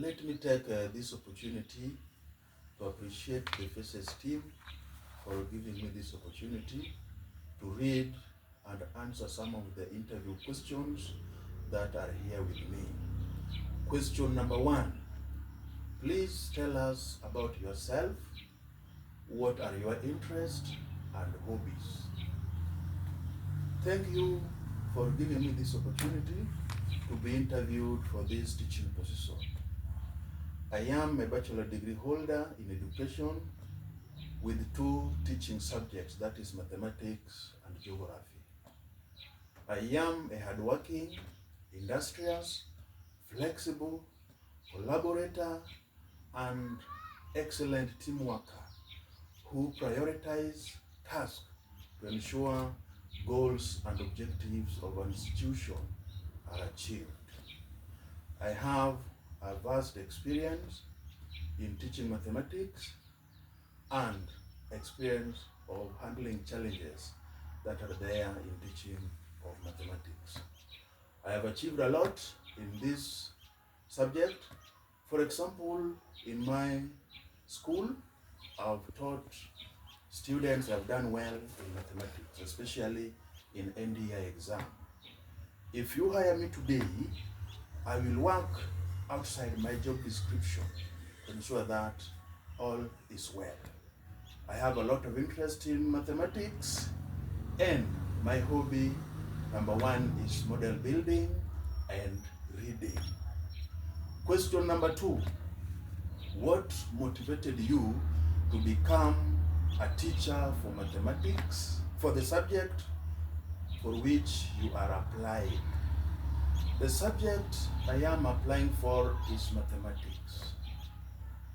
Let me take this opportunity to appreciate the FSS team for giving me this opportunity to read and answer some of the interview questions that are here with me. Question number 1. Please tell us about yourself. What are your interests and hobbies? Thank you for giving me this opportunity to be interviewed for this teaching position. I am a bachelor degree holder in education with 2 teaching subjects, that is mathematics and geography. I am a hardworking, industrious, flexible, collaborator, and excellent team worker who prioritize tasks to ensure goals and objectives of an institution are achieved. I have a vast experience in teaching mathematics and experience of handling challenges that are there in teaching of mathematics. I have achieved a lot in this subject. For example, in my school, I've taught students who have done well in mathematics, especially in NDI exam. If you hire me today, I will work outside my job description to ensure that all is well. I have a lot of interest in mathematics, and my hobby number 1 is model building and reading. Question number 2. What motivated you to become a teacher for mathematics, for the subject for which you are applying? The subject I am applying for is mathematics.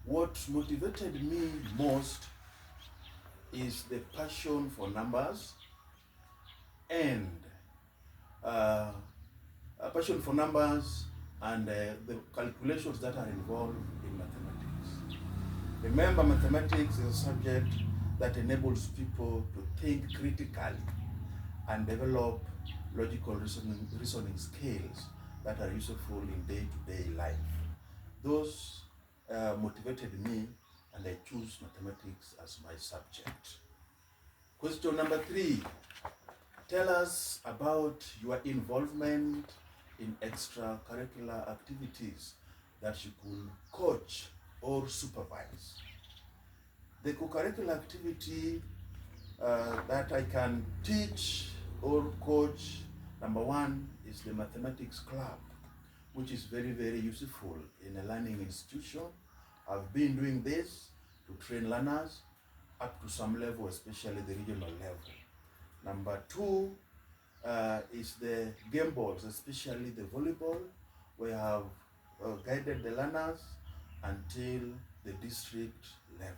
What motivated me most is the passion for numbers and the calculations that are involved in mathematics. Remember, mathematics is a subject that enables people to think critically and develop logical reasoning skills that are useful in day-to-day life. Those motivated me, and I choose mathematics as my subject. Question number 3. Tell us about your involvement in extracurricular activities that you could coach or supervise. The co-curricular activity that I can teach or coach, number 1 is the mathematics club, which is very, very useful in a learning institution. I've been doing this to train learners up to some level, especially the regional level. Number 2 is the game balls, especially the volleyball. We have guided the learners until the district level.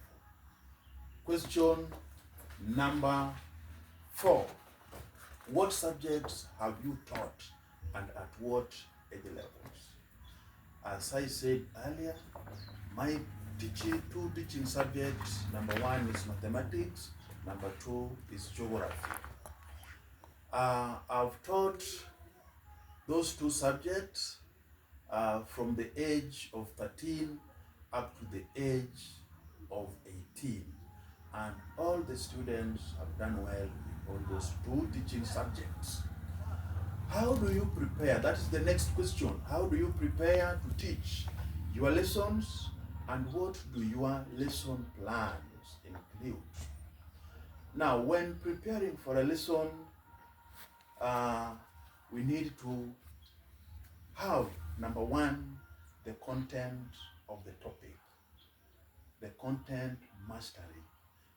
Question number 4. What subjects have you taught and at what age levels? As I said earlier, my 2 teaching subjects, number 1 is mathematics, number 2 is geography. I've taught those 2 subjects from the age of 13 up to the age of 18, and all the students have done well in all those 2 teaching subjects. How do you prepare? That is the next question. How do you prepare to teach your lessons, and what do your lesson plans include? Now, when preparing for a lesson, we need to have, number 1, the content of the topic, the content mastery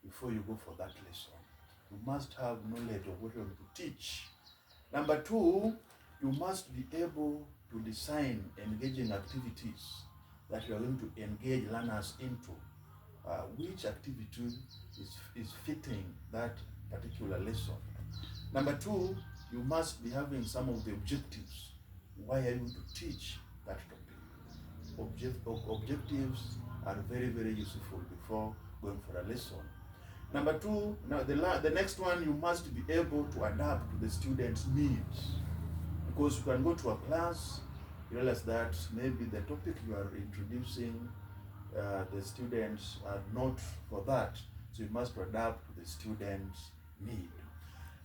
before you go for that lesson. You must have knowledge of what you're going to teach. Number 2, you must be able to design engaging activities that you are going to engage learners into. Which activity is fitting that particular lesson. Number 2, you must be having some of the objectives. Why are you going to teach that topic? Objectives are very, very useful before going for a lesson. Number 2, now the next one, you must be able to adapt to the students' needs. Because you can go to a class you realize that maybe the topic you are introducing, the students are not for that, so you must adapt to the students' need.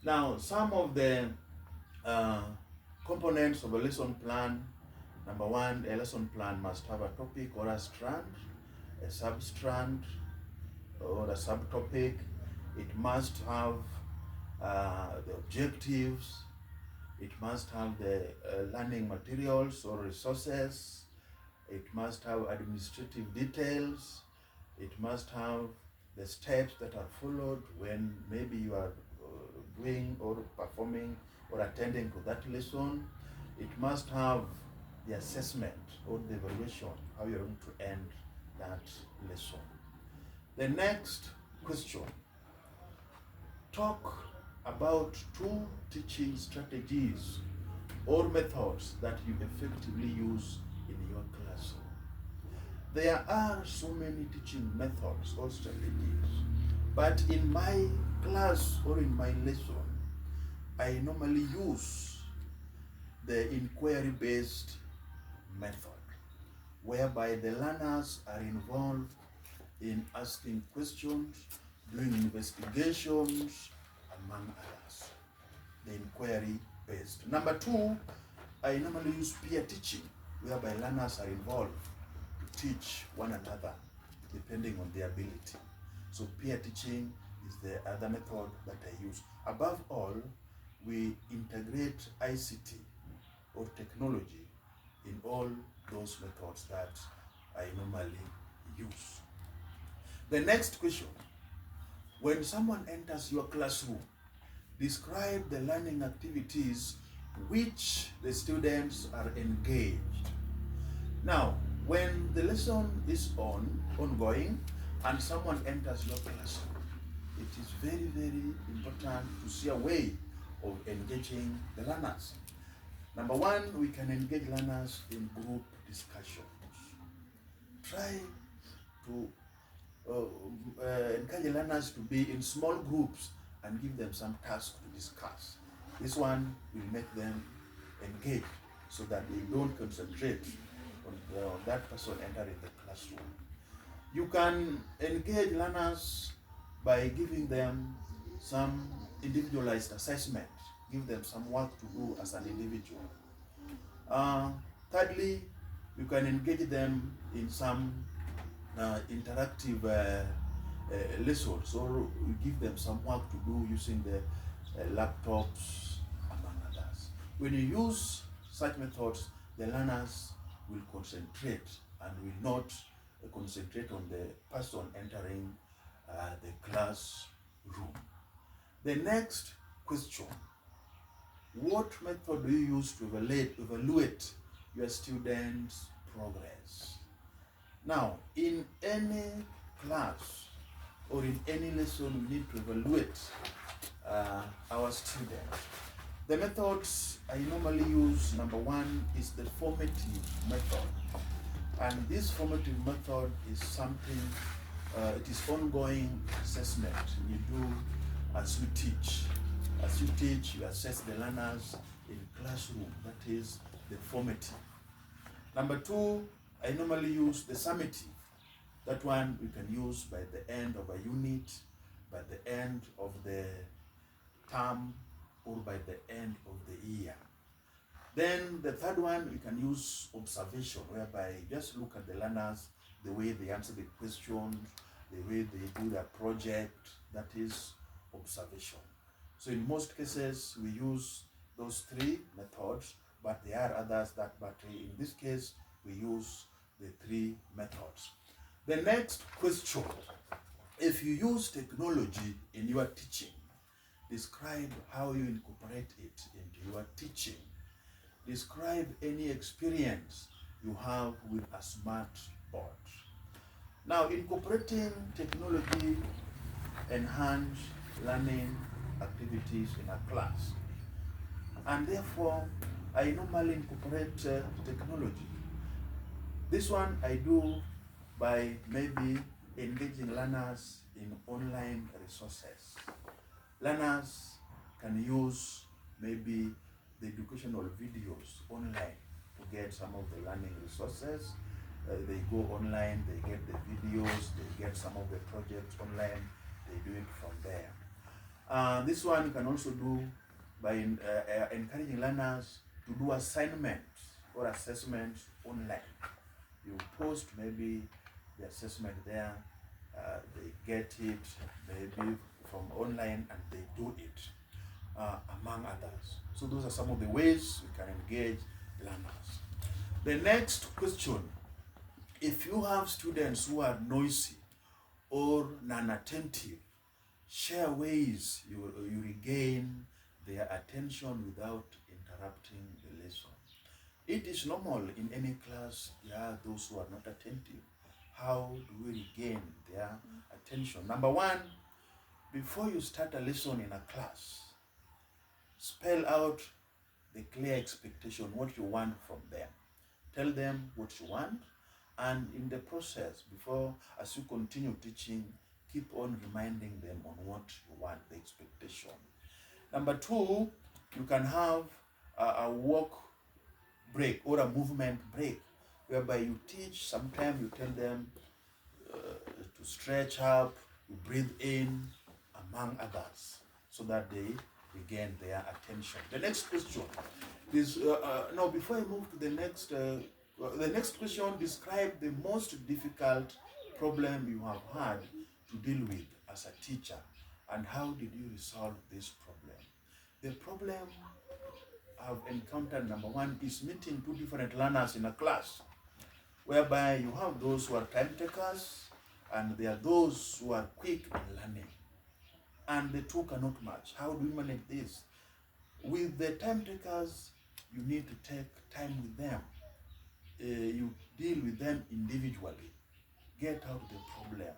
Now, some of the uh, components of a lesson plan. Number one, a lesson plan must have a topic or a strand, a substrand or a subtopic. It must have the objectives. It must have the learning materials or resources. It must have administrative details. It must have the steps that are followed when maybe you are doing or performing or attending to that lesson. It must have the assessment or the evaluation, how you're going to end that lesson. The next question, talk about 2 teaching strategies or methods that you effectively use in your classroom. There are so many teaching methods or strategies, but in my class or in my lesson, I normally use the inquiry-based method, whereby the learners are involved in asking questions, doing investigations, among others. The inquiry-based. Number 2, I normally use peer teaching, whereby learners are involved to teach one another depending on their ability. So peer teaching is the other method that I use. Above all, we integrate ICT or technology in all those methods that I normally use. The next question, when someone enters your classroom, describe the learning activities which the students are engaged. Now, when the lesson is ongoing and someone enters your classroom, it is very, very important to see a way of engaging the learners. Number 1, we can engage learners in group discussions. Try to encourage learners to be in small groups and give them some tasks to discuss. This one will make them engage so that they don't concentrate on that person entering the classroom. You can engage learners by giving them some individualized assessment, give them some work to do as an individual. Thirdly, you can engage them in some interactive lessons, or you give them some work to do using the laptops, among others. When you use such methods, the learners will concentrate and will not concentrate on the person entering the classroom. The next question, what method do you use to evaluate your students' progress? Now, in any class or in any lesson, we need to evaluate our students. The methods I normally use, number 1, is the formative method. And this formative method is something, it is ongoing assessment you do as you teach. As you teach, you assess the learners in classroom, that is the formative. Number 2, I normally use the summative. That one we can use by the end of a unit, by the end of the term, or by the end of the year. Then the third one, we can use observation, whereby you just look at the learners, the way they answer the questions, the way they do their project, that is observation. So in most cases, we use those 3 methods, but there are others but in this case, we use the 3 methods. The next question, if you use technology in your teaching, describe how you incorporate it into your teaching. Describe any experience you have with a smart board. Now, incorporating technology enhance learning activities in a class. And therefore, I normally incorporate technology. This one I do by maybe engaging learners in online resources. Learners can use maybe the educational videos online to get some of the learning resources. They go online, they get the videos, they get some of the projects online, they do it from there. This one you can also do by encouraging learners to do assignments or assessments online. You post maybe the assessment there, they get it maybe from online and they do it, among others. So those are some of the ways we can engage learners. The next question: if you have students who are noisy or non-attentive, share ways you regain their attention without interrupting the lesson. It is normal in any class, there are those who are not attentive. How do we regain their attention? Number one, before you start a lesson in a class, spell out the clear expectation, what you want from them. Tell them what you want, and in the process, as you continue teaching, keep on reminding them on what you want, the expectation. Number two, you can have a walk break or a movement break, whereby you teach, sometimes you tell them to stretch up, you breathe in, among others, so that they regain their attention. The next question is, now before I move to the next question, describe the most difficult problem you have had to deal with as a teacher, and how did you resolve this problem? The problem I've encountered, number one, is meeting two different learners in a class, whereby you have those who are time takers and there are those who are quick in learning, and the two cannot match. How do we manage this? With the time takers, you need to take time with them. You deal with them individually. Get out the problem.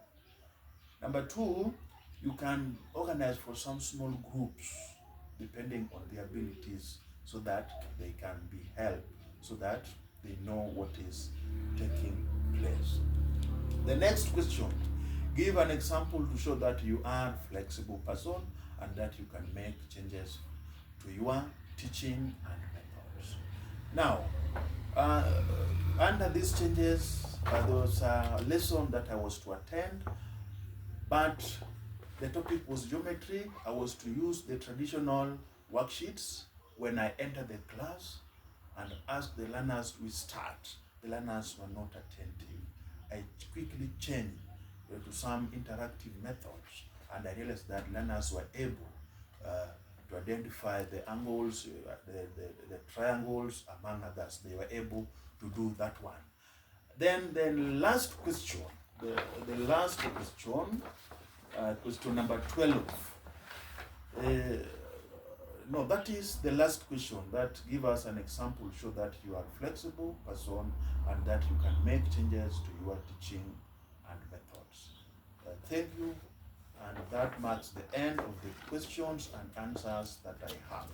Number two, you can organize for some small groups depending on their abilities, so that they can be helped, so that they know what is taking place. The next question: give an example to show that you are a flexible person and that you can make changes to your teaching and methods. Now, under these changes, there was a lesson that I was to attend, but the topic was geometry. I was to use the traditional worksheets when I entered the class and asked the learners to start. The learners were not attentive. I quickly changed to some interactive methods, and I realized that learners were able to identify the angles, the triangles, among others. They were able to do that one. Then the last question, the last question, question number 12. No, that is the last question. That give us an example, show that you are a flexible person and that you can make changes to your teaching and methods. Thank you, and that marks the end of the questions and answers that I have.